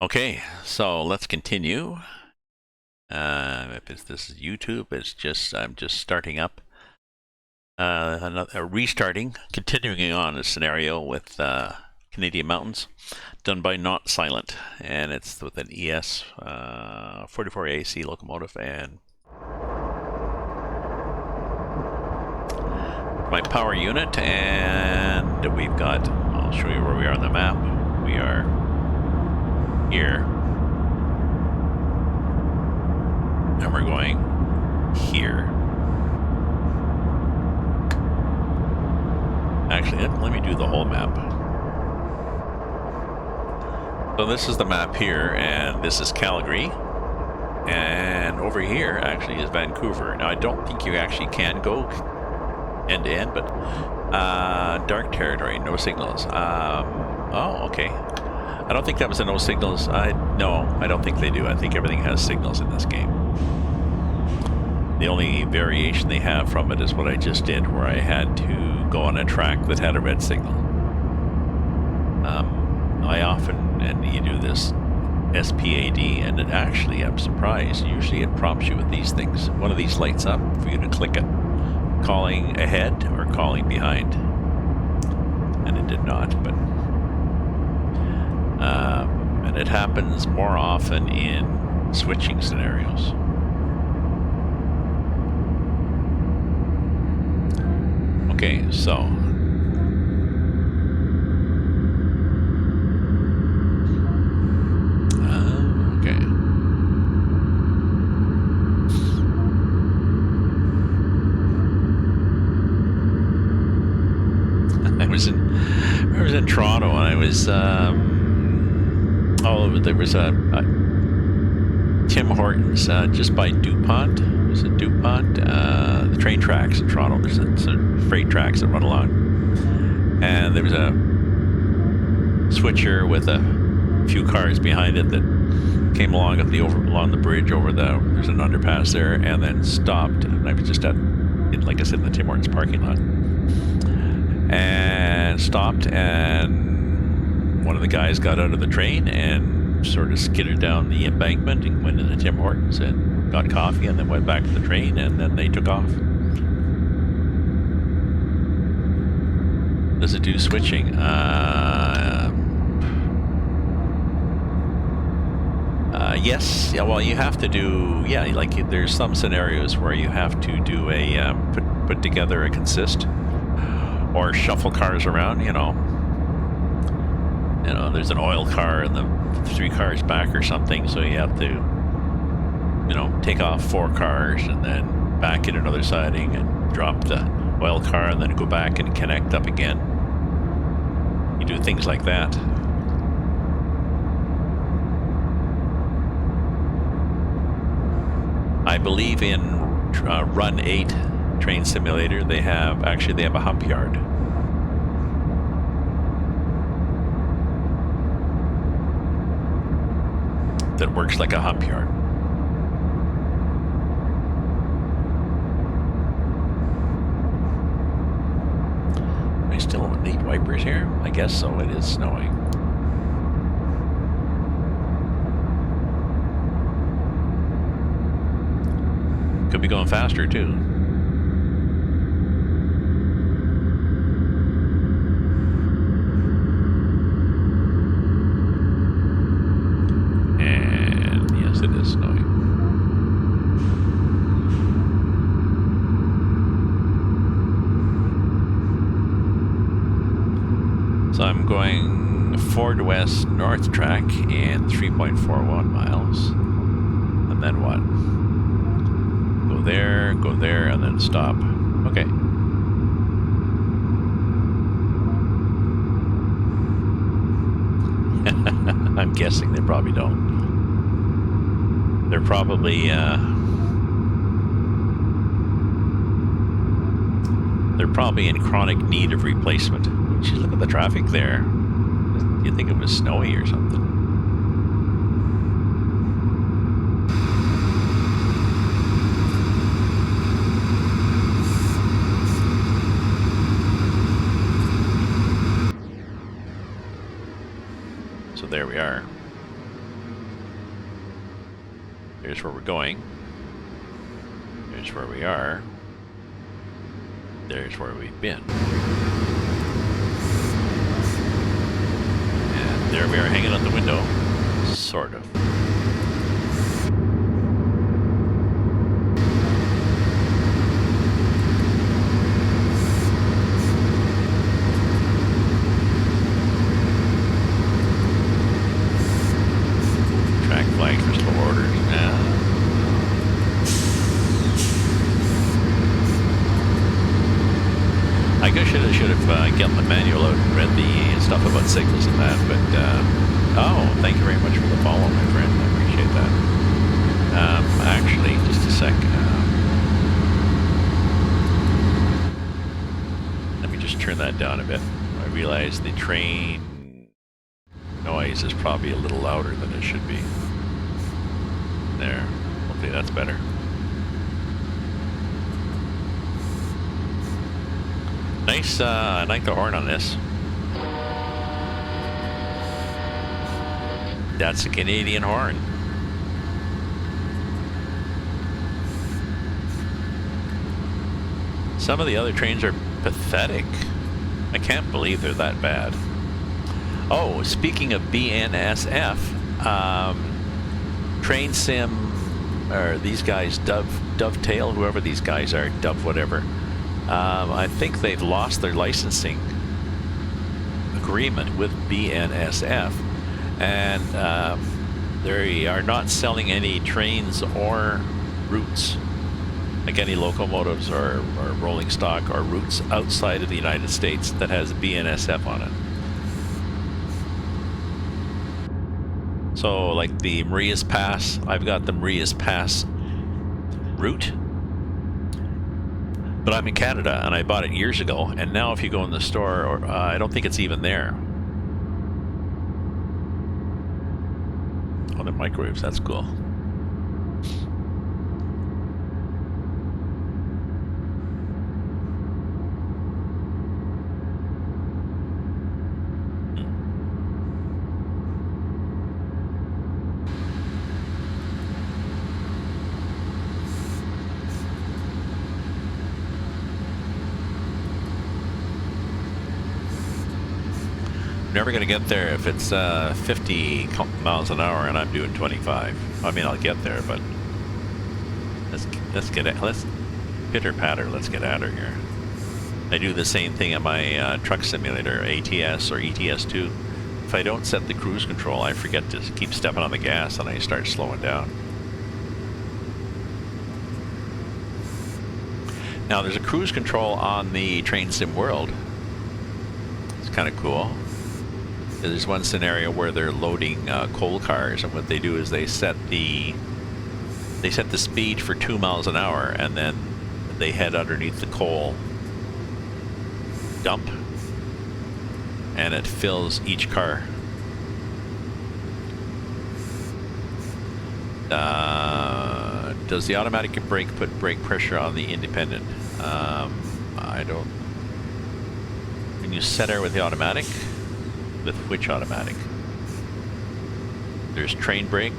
Okay, so let's continue. If this is YouTube, I'm just starting up. Restarting, continuing on a scenario with Canadian Mountains, done by Not Silent, and it's with an ES 44 AC locomotive and my power unit, and we've got, I'll show you where we are on the map. We are here. And we're going here. Actually, let me do the whole map. So this is the map here, and this is Calgary. And over here, actually, is Vancouver. Now, I don't think you actually can go end to end, but dark territory, no signals. Oh, okay. I don't think that was a no signals. No, I don't think they do. I think everything has signals in this game. The only variation they have from it is what I just did, where I had to go on a track that had a red signal. I often, and you do this SPAD, and it actually, I'm surprised, usually it prompts you with these things. One of these lights up for you to click it. Calling ahead or calling behind. And it did not, but... and it happens more often in switching scenarios. Okay, so okay. I was in Toronto, and I was there was a Tim Hortons just by DuPont. Was it DuPont? The train tracks in Toronto. There's some freight tracks that run along, and there was a switcher with a few cars behind it that came along along the bridge over there's an underpass there, and then stopped. And I was just like I said, in the Tim Hortons parking lot, and stopped, and one of the guys got out of the train and sort of skidded down the embankment and went into Tim Hortons and got coffee, and then went back to the train, and then they took off. Does it do switching? Yes. Yeah. Well, you have to do. Yeah. Like there's some scenarios where you have to do a put together a consist or shuffle cars around. You know, there's an oil car and the 3 cars back or something, so you have to, take off 4 cars and then back in another siding and drop the oil car and then go back and connect up again. You do things like that. I believe in Run 8 Train Simulator, they have a hump yard. That works like a hump yard. Are we still need wipers here? I guess so. It is snowing. Could be going faster too. It is snowing. So I'm going Ford West North track in 3.41 miles. And then what? Go there, and then stop. Okay. I'm guessing they probably don't. They're probably in chronic need of replacement. Jeez, look at the traffic there. You'd think it was snowy or something. So there we are. There's where we're going. There's where we are. There's where we've been. And there we are hanging out the window. Sort of. Track flags for slow orders. Yeah. I guess should have gotten the manual out and read the stuff about signals and that, but oh, thank you very much for the follow, my friend. I appreciate that. Actually, just a sec. Let me just turn that down a bit. I realize the train noise is probably a little louder than it should be. There. Hopefully that's better. Nice, I like the horn on this. That's a Canadian horn. Some of the other trains are pathetic. I can't believe they're that bad. Oh, speaking of BNSF, Train Sim, or these guys, Dovetail, whoever these guys are, Dove whatever. I think they've lost their licensing agreement with BNSF, and they are not selling any trains or routes, like any locomotives or rolling stock or routes outside of the United States that has BNSF on it. So like the Marias Pass, I've got the Marias Pass route. But I'm in Canada, and I bought it years ago, and now if you go in the store, or I don't think it's even there. Oh, the microwaves, that's cool. Never going to get there if it's 50 miles an hour and I'm doing 25. I mean, I'll get there, but let's pitter patter. Let's get out of here. I do the same thing at my truck simulator, ATS or ETS2. If I don't set the cruise control, I forget to keep stepping on the gas and I start slowing down. Now, there's a cruise control on the Train Sim World. It's kind of cool. There's one scenario where they're loading coal cars, and what they do is they set the speed for 2 miles an hour, and then they head underneath the coal dump, and it fills each car. Does the automatic brake put brake pressure on the independent? I don't. Can you set her with the automatic? With which automatic? There's train brake,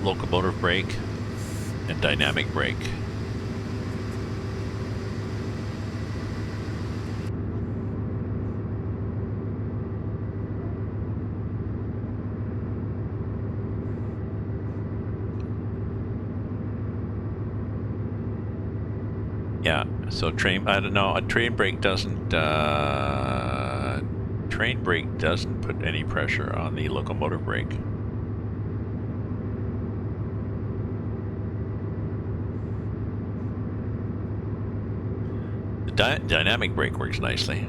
locomotive brake, and dynamic brake. Yeah, so I don't know, a train brake doesn't put any pressure on the locomotive brake. The dynamic brake works nicely.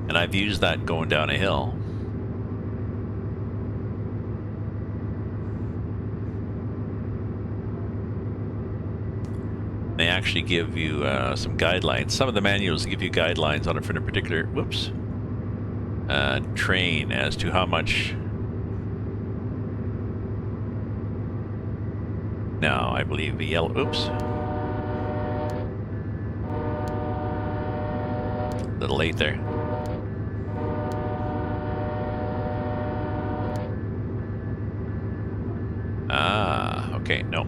And I've used that going down a hill. They actually give you some guidelines. Some of the manuals give you guidelines on it for a particular, train as to how much. Now, I believe the yellow, a little late there. Ah, okay, no.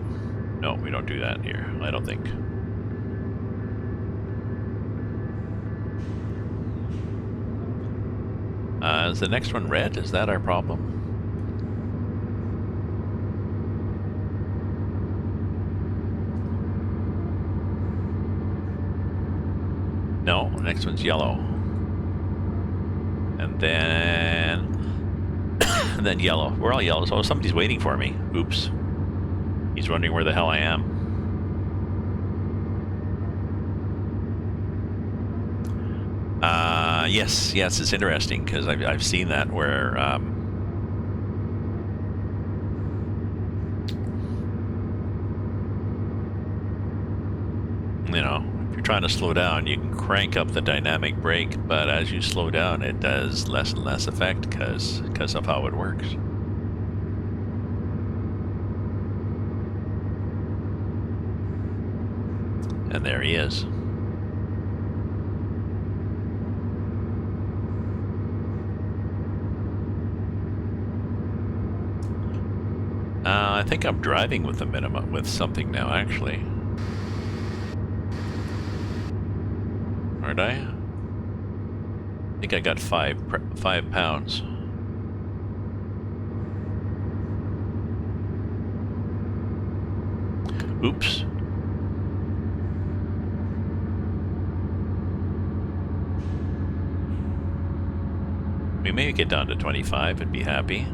No, we don't do that here, I don't think. Is the next one red? Is that our problem? No, the next one's yellow. And then... and then yellow. We're all yellow, so somebody's waiting for me. Oops. He's wondering where the hell I am. Yes, it's interesting, because I've seen that where... you know, if you're trying to slow down, you can crank up the dynamic brake, but as you slow down, it does less and less effect because of how it works. And there he is. I think I'm driving with the minimum, with something now, actually. Aren't I? I think I got 5 pounds. Oops. We may get down to 25 and be happy.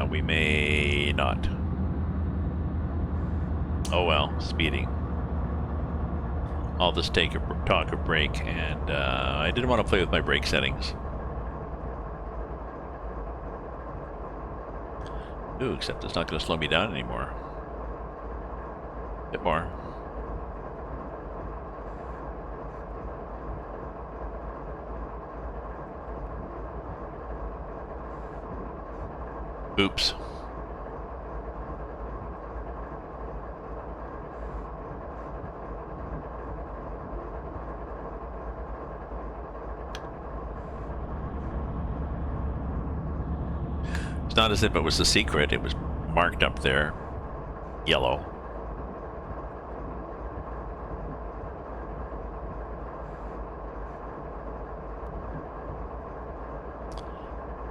We may not. Oh well, speeding. I'll just talk a break, and I didn't want to play with my brake settings. Ooh, except it's not going to slow me down anymore. A bit more. Oops. It's not as if it was a secret. It was marked up there, yellow.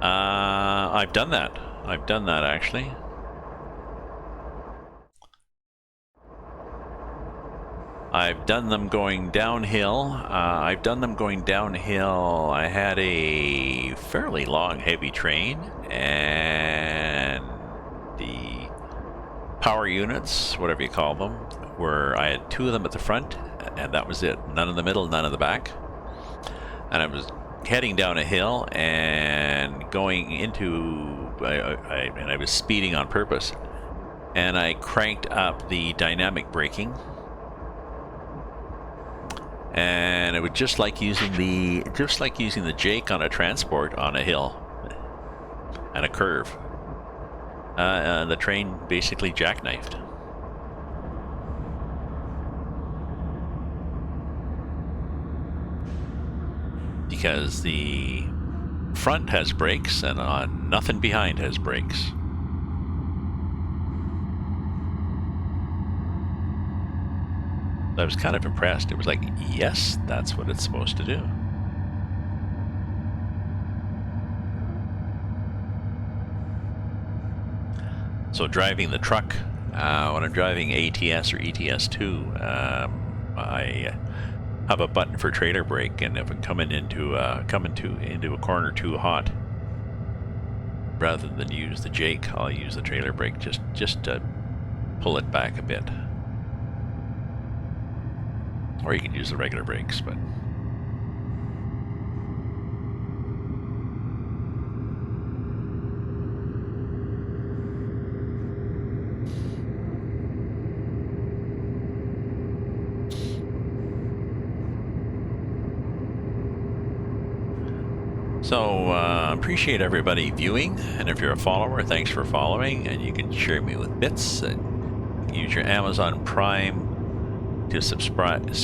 I've done that. I've done that, actually. I've done them going downhill. I had a fairly long, heavy train, and the power units, whatever you call them, I had 2 of them at the front, and that was it. None in the middle, none in the back. And I was heading down a hill and going into... I was speeding on purpose, and I cranked up the dynamic braking, and it was just like using the Jake on a transport on a hill and a curve. The train basically jackknifed. Because the front has brakes and nothing behind has brakes. I was kind of impressed. It was like, yes, that's what it's supposed to do. So driving the truck, when I'm driving ATS or ETS2, I have a button for trailer brake, and if I'm coming into a corner too hot, rather than use the Jake, I'll use the trailer brake just to pull it back a bit. Or you can use the regular brakes, but... So, appreciate everybody viewing, and if you're a follower, thanks for following, and you can share me with bits, and use your Amazon Prime to subscribe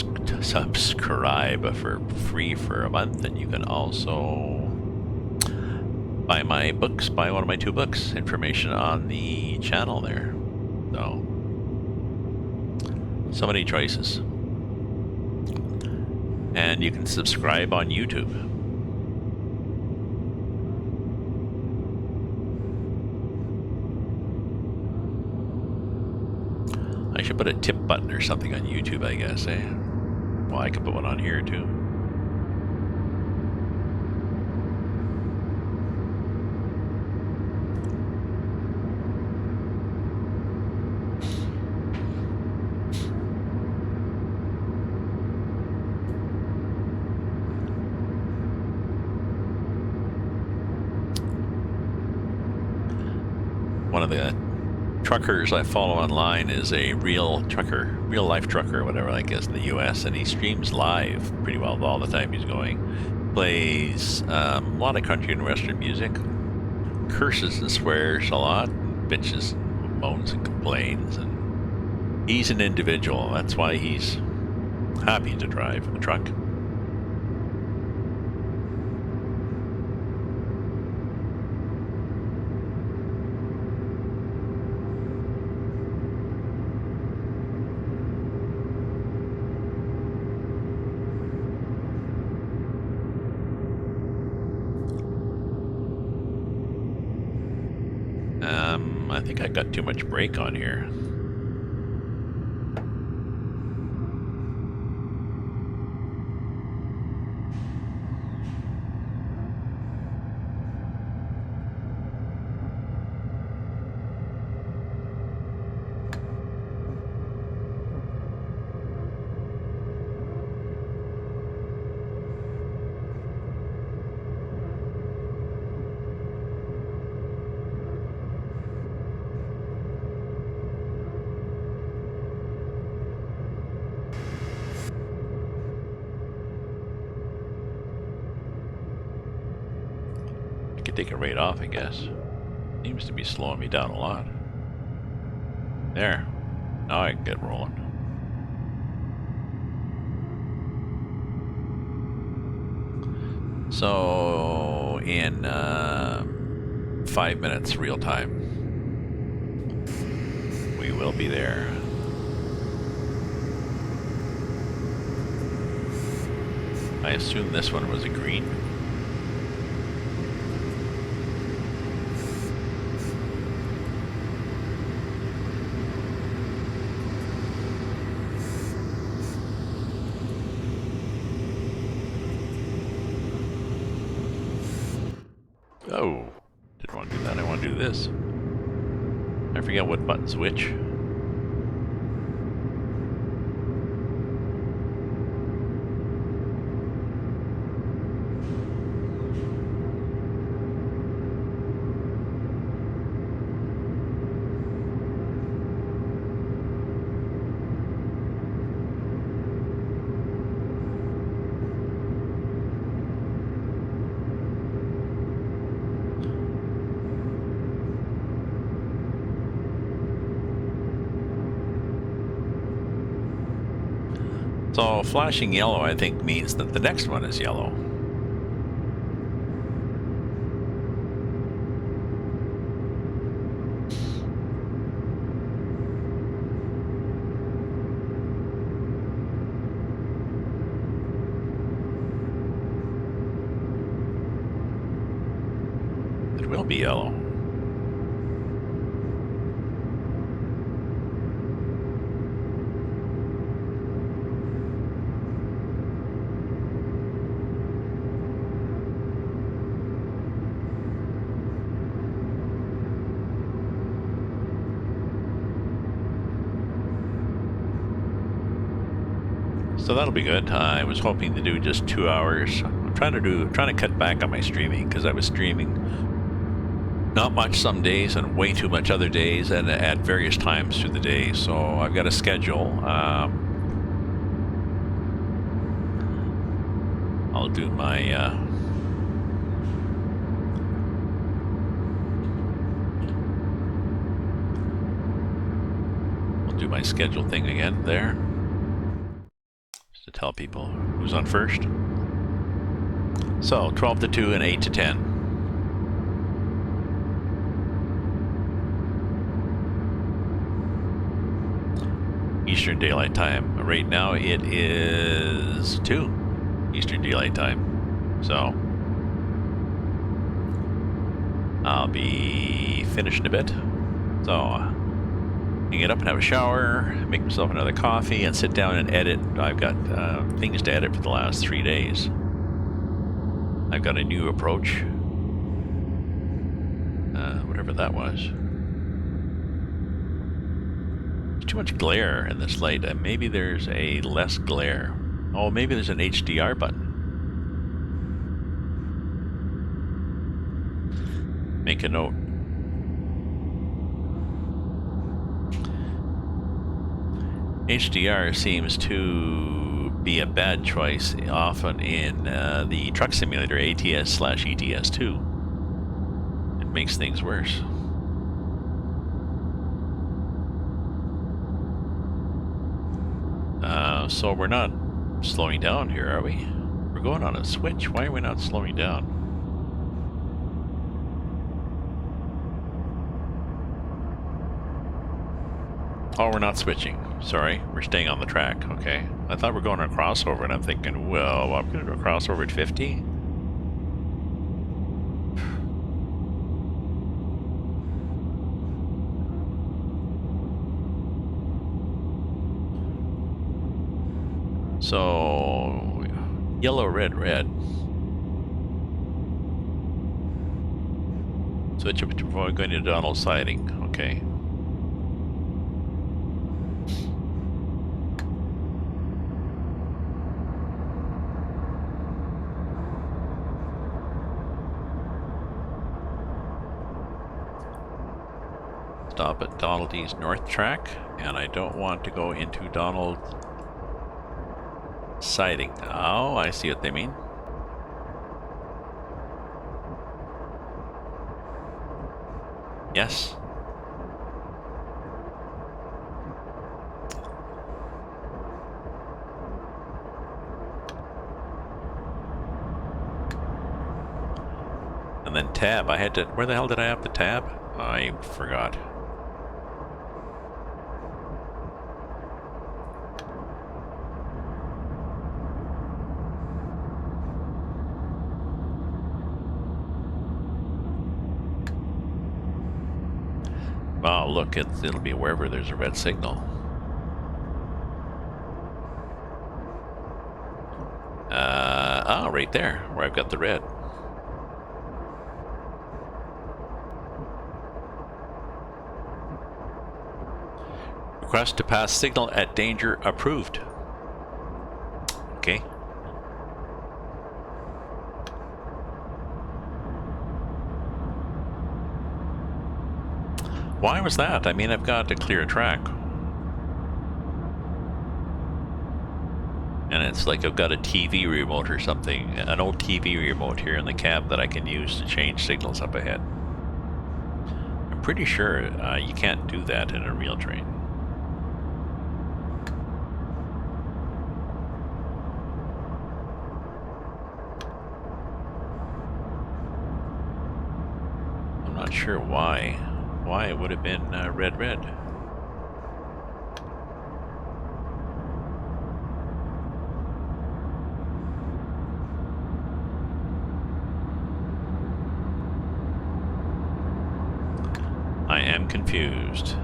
for free for a month, and you can also buy my books, buy one of my 2 books. Information on the channel there. So many choices. And you can subscribe on YouTube. I should put a tip button or something on YouTube, I guess, eh? Well, I could put one on here too. One of the truckers I follow online is a real life trucker, whatever, I guess, in the US, and he streams live pretty well all the time he's going. Plays a lot of country and western music, curses and swears a lot, bitches and moans and complains, and he's an individual. That's why he's happy to drive a truck. I think I got too much brake on here. Take it right off, I guess. Seems to be slowing me down a lot. There. Now I can get rolling. So, in 5 minutes real time, we will be there. I assume this one was a green. Oh, didn't want to do that. I want to do this. I forget what button's which. So flashing yellow, I think, means that the next one is yellow. It will be yellow. So that'll be good. I was hoping to do just 2 hours. I'm trying to cut back on my streaming because I was streaming not much some days and way too much other days and at various times through the day. So I've got a schedule. I'll do my schedule thing again there. To tell people who's on first. So 12 to 2 and 8 to 10. Eastern Daylight Time. Right now it is 2 Eastern Daylight Time. So I'll be finished in a bit. So I can get up and have a shower, make myself another coffee, and sit down and edit. I've got things to edit for the last 3 days. I've got a new approach. Whatever that was. There's too much glare in this light. Maybe there's a less glare. Oh, maybe there's an HDR button. Make a note. HDR seems to be a bad choice often in the truck simulator ATS/ETS2. It makes things worse. So we're not slowing down here, are we? We're going on a switch. Why are we not slowing down? Oh, we're not switching. Sorry, we're staying on the track. Okay. I thought we were going on a crossover, and I'm thinking, well, I'm going to do a crossover at 50. So, yellow, red, red. Switch up before going to Donald siding. Okay. Stop at Donald E's North Track, and I don't want to go into Donald siding. Oh, I see what they mean. Yes. And then tab. I had to. Where the hell did I have the tab? I forgot. Oh, look, it'll be wherever there's a red signal. Right there, where I've got the red. Request to pass signal at danger approved. Okay. Why was that? I mean, I've got to clear a track. And it's like I've got a TV remote or something, an old TV remote here in the cab that I can use to change signals up ahead. I'm pretty sure you can't do that in a real train. I'm not sure why it would have been red, red. I am confused.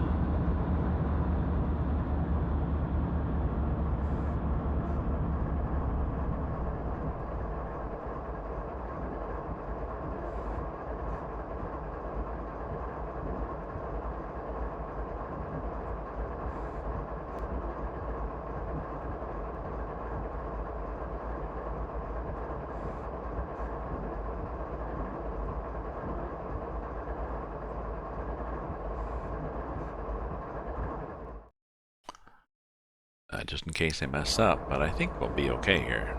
Just in case I mess up, but I think we'll be okay here.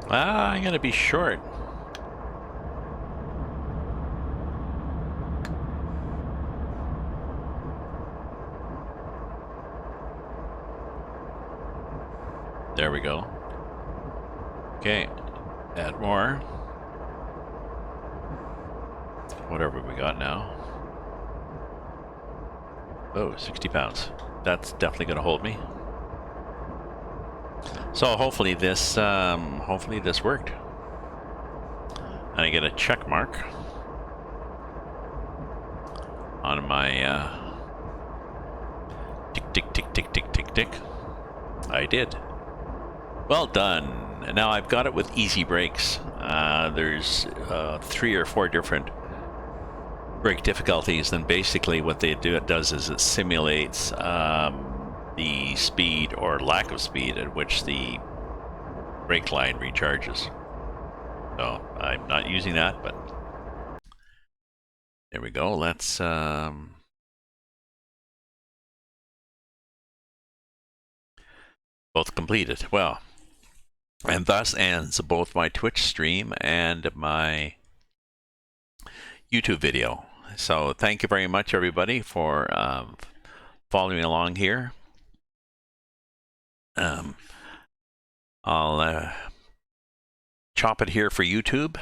I'm going to be short. There we go. Okay, add more. Whatever we got now. Oh, 60 pounds. That's definitely going to hold me. So hopefully this worked. And I get a check mark on my tick, tick, tick, tick, tick, tick, tick. I did. Well done. And now I've got it with easy brakes. There's 3 or 4 different brake difficulties. Then basically what it does is it simulates the speed or lack of speed at which the brake line recharges. So I'm not using that, but there we go. Let's both completed. Well, and thus ends both my Twitch stream and my YouTube video. So thank you very much, everybody, for following along here. I'll chop it here for YouTube.